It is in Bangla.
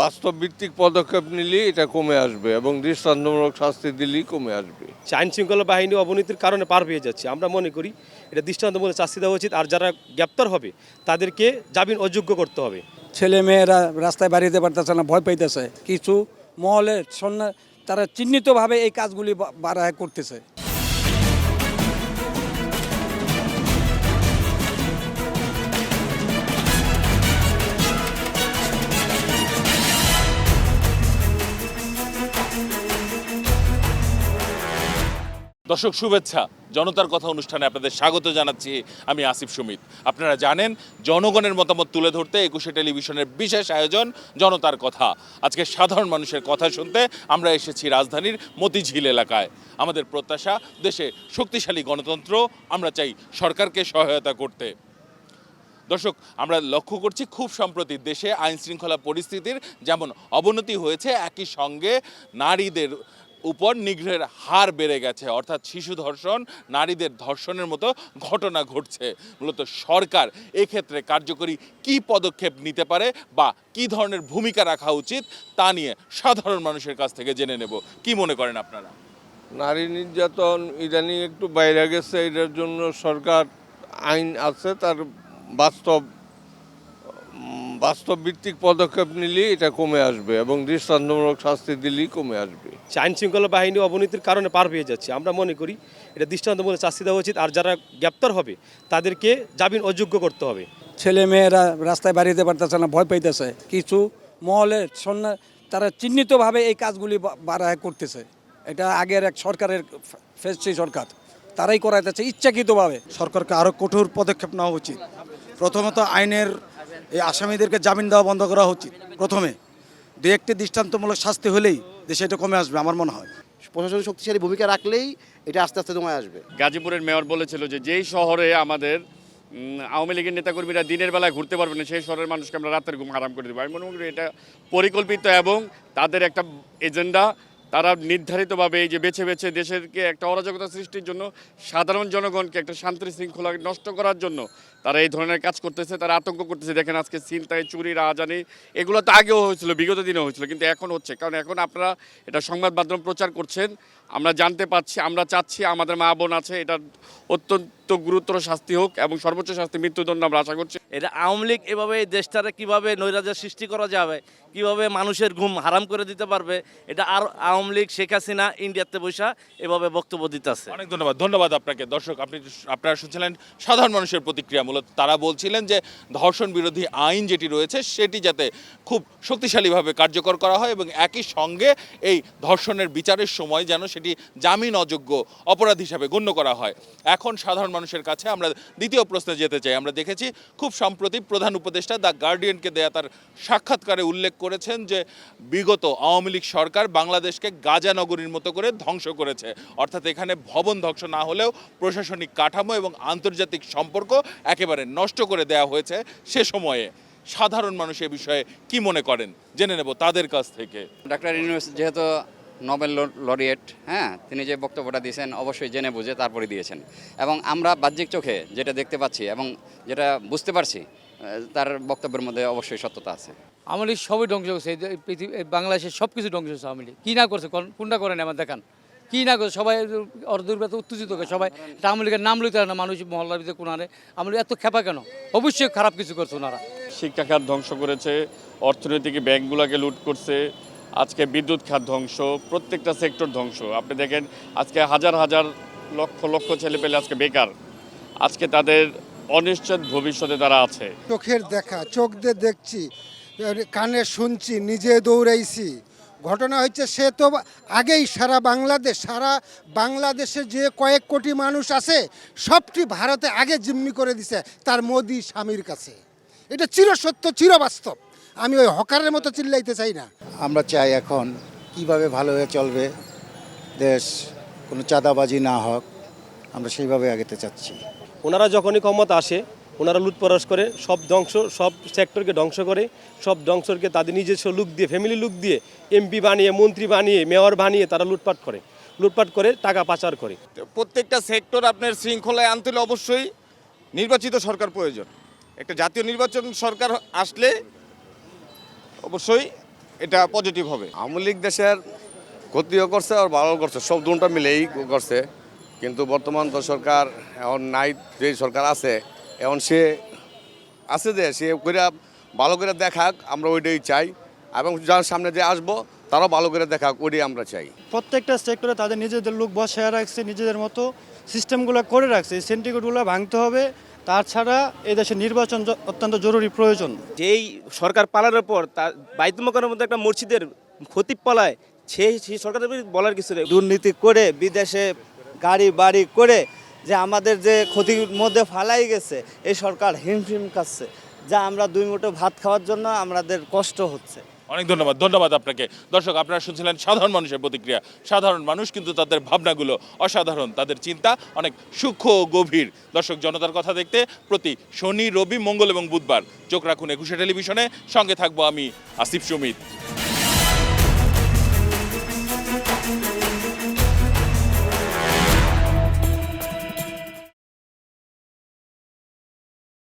বাস্তব ভিত্তিক পদক্ষেপ নিলেই এটা কমে আসবে এবং দৃষ্টান্তমূলক শাস্তি দিলেই কমে আসবে। আইন শৃঙ্খলা বাহিনী অবনতির কারণে পার পেয়ে যাচ্ছে, আমরা মনে করি এটা দৃষ্টান্তমূলক শাস্তি দেওয়া উচিত। আর যারা গ্রেপ্তার হবে তাদেরকে জামিন অযোগ্য করতে হবে। ছেলে মেয়েরা রাস্তায় বেরিয়ে পারতেছে না, ভয় পাইতেছে। কিছু মহলে তারা চিহ্নিতভাবে এই কাজগুলি বাড়ায় করতেছে। দর্শক শুভেচ্ছা, জনতার কথা অনুষ্ঠানে আপনাদের স্বাগত জানাচ্ছি। আমি আসিফ সুমিত। আপনারা জানেন জনগণের মতামত তুলে ধরতে একুশে টেলিভিশনের বিশেষ আয়োজন জনতার কথা। আজকে সাধারণ মানুষের কথা শুনতে আমরা এসেছি রাজধানীর মতিঝিল এলাকায়। আমাদের প্রত্যাশা দেশে শক্তিশালী গণতন্ত্র, আমরা চাই সরকারকে সহায়তা করতে। দর্শক, আমরা লক্ষ্য করছি খুব সম্প্রতি দেশে আইন শৃঙ্খলা পরিস্থিতির যেমন অবনতি হয়েছে, একই সঙ্গে নারীদের উপর নিগ্রহের হার বেড়ে গেছে। অর্থাৎ শিশু ধর্ষণ, নারীদের ধর্ষণের মতো ঘটনা ঘটছে। মূলত সরকার এক্ষেত্রে কার্যকরী কী পদক্ষেপ নিতে পারে বা কী ধরনের ভূমিকা রাখা উচিত তা নিয়ে সাধারণ মানুষের কাছ থেকে জেনে নেব। কি মনে করেন আপনারা? নারী নির্যাতন ইদানিং একটু বাইরে গেছে, এটার জন্য সরকার আইন আছে, তার বাস্তব ভিত্তিক পদক্ষেপ নিলেই এটা কমে আসবে এবং দৃষ্টান্তমূলক শাস্তি দিলেই কমে আসবে। আইন শৃঙ্খলা বাহিনী অবনতির কারণে পার পেয়ে যাচ্ছে, আমরা মনে করি এটা দৃষ্টান্তমূলক শাস্তি দেওয়া উচিত। আর যারা গ্রেপ্তার হবে তাদেরকে জামিন অযোগ্য করতে হবে। ছেলে মেয়েরা রাস্তায় বেরিয়ে পারতেছে না, ভয় পাইতেছে। কিছু মহলে তারা চিহ্নিতভাবে এই কাজগুলি বাড়ায় করতেছে। এটা আগের এক সরকারের ফেসি সরকার, তারাই করাইতেছে ইচ্ছাকৃতভাবে। সরকারকে আরও কঠোর পদক্ষেপ নেওয়া উচিত। প্রথমত আইনের এই আসামিদেরকে জামিন দেওয়া বন্ধ করা উচিত। প্রথমে দু একটি দৃষ্টান্তমূলক শাস্তি হলেই দেশে এটা কমে আসবে আমার মনে হয়। প্রশাসন শক্তিশালী ভূমিকা রাখলেই এটা আস্তে আস্তে কমে আসবে। গাজীপুরের মেয়র বলেছিল যে যেই শহরে আমাদের আওয়ামী লীগের নেতাকর্মীরা দিনের বেলায় ঘুরতে পারবে না, সেই শহরের মানুষকে আমরা রাতের ঘুম হারাম করে দেবো। আমি মনে করি এটা পরিকল্পিত এবং তাদের একটা এজেন্ডা। তারা নির্ধারিতভাবে এই যে বেছে বেছে দেশেরকে একটা অরাজকতা সৃষ্টির জন্য, সাধারণ জনগণকে একটা শান্তি শৃঙ্খলা নষ্ট করার জন্য তারা এই ধরনের কাজ করতেছে, তারা আতঙ্ক করতেছে। দেখেন আজকে ছিনতাই, চুরি, রাহাজানি এগুলো তো আগেও হয়েছিল, বিগত দিনেও হয়েছিল, কিন্তু এখন হচ্ছে। কারণ এখন আপনারা এটা সংবাদ মাধ্যম প্রচার করছেন, আমরা জানতে পাচ্ছি, আমরা চাচ্ছি আমাদের মা বোন আছে, এটা অত্যন্ত গুরুতর শাস্তি হোক এবং সর্বোচ্চ শাস্তি মৃত্যুদণ্ড আমরা আশা করছি। এটা আওয়ামী লীগ এভাবে দেশটারে কিভাবে নৈরাজ্যের সৃষ্টি করা যাবে, কিভাবে মানুষের ঘুম হারাম করে দিতে পারবে, এটা আর আওয়ামী লীগ শেখ হাসিনা ইন্ডিয়াতে বসা এভাবে বক্তব্য দিতেছে। অনেক ধন্যবাদ আপনাকে। দর্শক, আপনারা শুনছিলেন সাধারণ মানুষের প্রতিক্রিয়া। মূলত তারা বলছিলেন যে ধর্ষণ বিরোধী আইন যেটি রয়েছে সেটি যাতে খুব শক্তিশালীভাবে কার্যকর করা হয় এবং একই সঙ্গে এই ধর্ষণের বিচারের সময় যেন সেটি জামিন অযোগ্য অপরাধ হিসাবে গণ্য করা হয়। এখন সাধারণ মানুষের কাছে আমরা দ্বিতীয় প্রশ্নে যেতে চাই। আমরা দেখেছি খুব সম্প্রতি প্রধান উপদেষ্টা দ্য গার্ডিয়ানকে দেয়া তার সাক্ষাৎকারে উল্লেখ করেছেন যে বিগত আওয়ামী লীগ সরকার বাংলাদেশকে গাজা নগরীর মতো করে ধ্বংস করেছে। অর্থাৎ এখানে ভবন ধ্বংস না হলেও প্রশাসনিক কাঠামো এবং আন্তর্জাতিক সম্পর্ক একেবারে নষ্ট করে দেওয়া হয়েছে। সে সময়ে সাধারণ মানুষ এ বিষয়ে কি মনে করেন জেনে নেব তাদের কাছ থেকে। ডাক্তার ইউনূস যেহেতু নোবেল লরিয়েট, তিনি যে বক্তব্যটা দিয়েছেন অবশ্যই জেনে বুঝে তারপরে দিয়েছেন। এবং আমরা বাহ্যিক চোখে যেটা দেখতে পাচ্ছি এবং যেটা বুঝতে পারছি, তার বক্তব্যের মধ্যে অবশ্যই সত্যতা আছে। আওয়ামী লীগ সবই ধ্বংস করছে, পৃথিবী বাংলাদেশের সব কিছু ধ্বংস করছে আওয়ামী লীগ। কী না করছে, কোনটা করেন আমার দেখান, কী না করছে। সবাই অর্ধুর্বাতে উত্তেজিত করে, সবাই আওয়ামী লীগের নাম লইতে না, মানুষ মহল্লার ভিতরে কোনারে আওয়ামী লীগ এত খেপা কেন? অবশ্যই খারাপ কিছু করছে ওনারা। শিক্ষা খাত ধ্বংস করেছে, অর্থনৈতিক ব্যাংকগুলোকে লুট করছে, আজকে বিদ্যুৎ খাত ধ্বংস, প্রত্যেকটা সেক্টর ধ্বংস। আপনি দেখেন আজকে হাজার হাজার লক্ষ লক্ষ ছেলেপেলে আজকে বেকার, আজকে তাদের অনিশ্চিত ভবিষ্যতে তারা আছে। চোখের দেখা, চোখ দিয়ে দেখছি, কানে শুনছি, নিজে দৌড়াইছি। ঘটনা হচ্ছে সে তো আগেই সারা বাংলাদেশে যে কয়েক কোটি মানুষ আছে সবটি ভারতে আগে জিম্মি করে দিছে তার মোদি স্বামীর কাছে। এটা চিরসত্য, চিরবাস্তব। আমি ওই হকারের মতো চিল্লাইতে চাই না। আমরা চাই এখন কিভাবে ভালো হয়ে চলবে দেশ, কোনো চাঁদাবাজি না হোক, আমরা সেইভাবে আগাতে চাচ্ছি। ওনারা যখনই ক্ষমতা আসে ওনারা লুটপাট করে সব সেক্টরকে ধ্বংস করে, সব ধ্বংসকে তাদের নিজস্ব লুক দিয়ে, ফ্যামিলি লুক দিয়ে এমপি বানিয়ে, মন্ত্রী বানিয়ে, মেয়র বানিয়ে তারা লুটপাট করে টাকা পাচার করে। প্রত্যেকটা সেক্টর আপনার শৃঙ্খলায় আনতে হলে অবশ্যই নির্বাচিত সরকার প্রয়োজন। একটা জাতীয় নির্বাচন সরকার আসলে অবশ্যই এটা পজিটিভ হবে। আওয়ামী লীগ দেশের ক্ষতিও করছে আর ভালো করছে, সব দুটা মিলেই করছে। কিন্তু বর্তমান তো সরকার এখন নাই, যে সরকার আছে এখন সে আছে যে সে করে ভালো করে দেখাক, আমরা ওইটাই চাই। এবং যার সামনে যে আসবো তারাও ভালো করে দেখাক, ওইটাই আমরা চাই। প্রত্যেকটা সেক্টরে তাদের নিজেদের লোক বসায় রাখছে, নিজেদের মতো সিস্টেমগুলো করে রাখছে। এই সেন্টিগ্রেডগুলো ভাঙতে হবে, তাছাড়া এই দেশে নির্বাচন অত্যন্ত জরুরি প্রয়োজন। যেই সরকার পালানোর পর তার বাইতুল মধ্যে একটা মসজিদের খতিব পালায়, সেই সরকারের বলার কিছু নেই। দুর্নীতি করে বিদেশে গাড়ি বাড়ি করে যে আমাদের যে ক্ষতির মধ্যে ফালাই গেছে, এই সরকার হিমশিম খাচ্ছে, যা আমরা 2 মুঠো ভাত খাওয়ার জন্য আমাদের কষ্ট হচ্ছে। অনেক ধন্যবাদ আপনাকে। দর্শক, আপনারা শুনছিলেন সাধারণ মানুষের প্রতিক্রিয়া। সাধারণ মানুষ কিন্তু তাদের ভাবনাগুলো অসাধারণ, তাদের চিন্তা অনেক সূক্ষ্ম ও গভীর। দর্শক, জনতার কথা দেখতে প্রতি শনি, রবি, মঙ্গল এবং বুধবার চোখ রাখুন একুশে টেলিভিশনে। সঙ্গে থাকবো আমি আসিফ সুমিত।